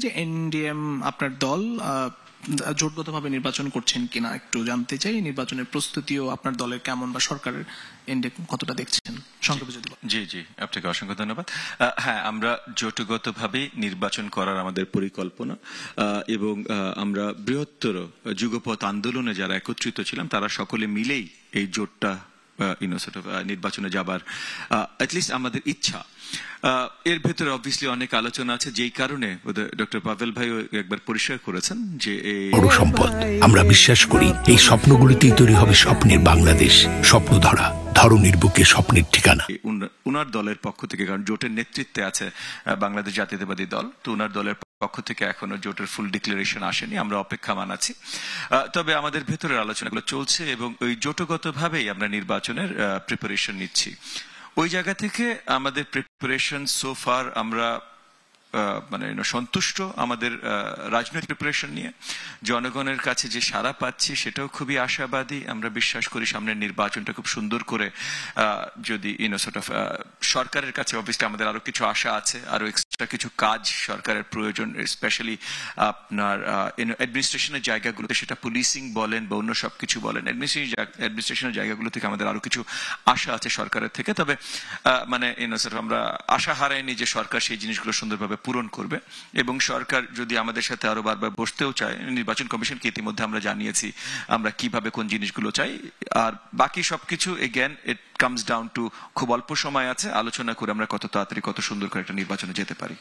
যে এনডিএম আপনার দল জোটগতভাবে নির্বাচন করছেন কিনা একটু জানতে চাই। নির্বাচনের প্রস্তুতিও আপনার দলের কেমন বা সরকারের এন্ডে কতটা দেখছেন সংক্ষেপে যদি বলেন। জি জি, আপনাকে অসংখ্য ধন্যবাদ। হ্যাঁ, আমরা জোটগতভাবে নির্বাচন করার আমাদের পরিকল্পনা এবং আমরা বৃহত্তর যুগপৎ আন্দোলনে যারা একত্রিত ছিলাম তারা সকলে মিলেই এই জোটটা নির্বাচনে যাবার অ্যাটলিস্ট আমাদের ইচ্ছা। এর ভেতরে অবভিয়াসলি অনেক আলোচনা আছে, যেই কারণে ডক্টর পাভেল ভাই একবার পরিষ্কার করেছেন যে বড় সম্পদ। আমরা বিশ্বাস করি এই স্বপ্নগুলিতেই তৈরি হবে স্বপ্নের বাংলাদেশ। স্বপ্ন ধরা ধরনীর বুকে স্বপ্নের ঠিকানা। উনার দলের পক্ষ থেকে, কারণ জোটের নেতৃত্বে আছে বাংলাদেশ জাতীয়তাবাদী দল, তো উনার দলের পক্ষ থেকে এখনো জোটের ফুল ডিক্লারেশন আসেনি, আমরা অপেক্ষামান আছি। তবে আমাদের ভেতরের আলোচনাগুলো চলছে এবং ওই জোটগতভাবেই আমরা নির্বাচনের প্রিপারেশন নিচ্ছি। ওই জায়গা থেকে আমাদের প্রিপারেশন সো ফার আমরা মানে সন্তুষ্ট আমাদের রাজনৈতিক প্রিপারেশন নিয়ে। জনগণের কাছে যে সাড়া পাচ্ছি সেটাও খুবই আশাবাদী। আমরা বিশ্বাস করি সামনের নির্বাচনটা খুব সুন্দর করে যদি সরকারের কাছে অবভিয়াসলি আমাদের আরো কিছু আশা আছে, আরো এক্সট্রা কিছু কাজ সরকারের প্রয়োজন, স্পেশালি আপনার অ্যাডমিনিস্ট্রেশনের জায়গাগুলোতে, সেটা পুলিশিং বলেন বা অন্য সবকিছু বলেন, অ্যাডমিনিস্ট্রেশনের জায়গাগুলো থেকে আমাদের আরো কিছু আশা আছে সরকারের থেকে। তবে মানে আমরা আশা হারাইনি যে সরকার সেই জিনিসগুলো সুন্দরভাবে পূরণ করবে। এবং সরকার যদি আমাদের সাথে আরো বারবার বসতেও চায়, নির্বাচন কমিশনকে ইতিমধ্যে আমরা জানিয়েছি আমরা কিভাবে কোন জিনিসগুলো চাই। আর বাকি সবকিছু again it comes down to খুব অল্প সময় আছে, আলোচনা করে আমরা কত তাড়াতাড়ি কত সুন্দর করে একটা নির্বাচনে যেতে পারি।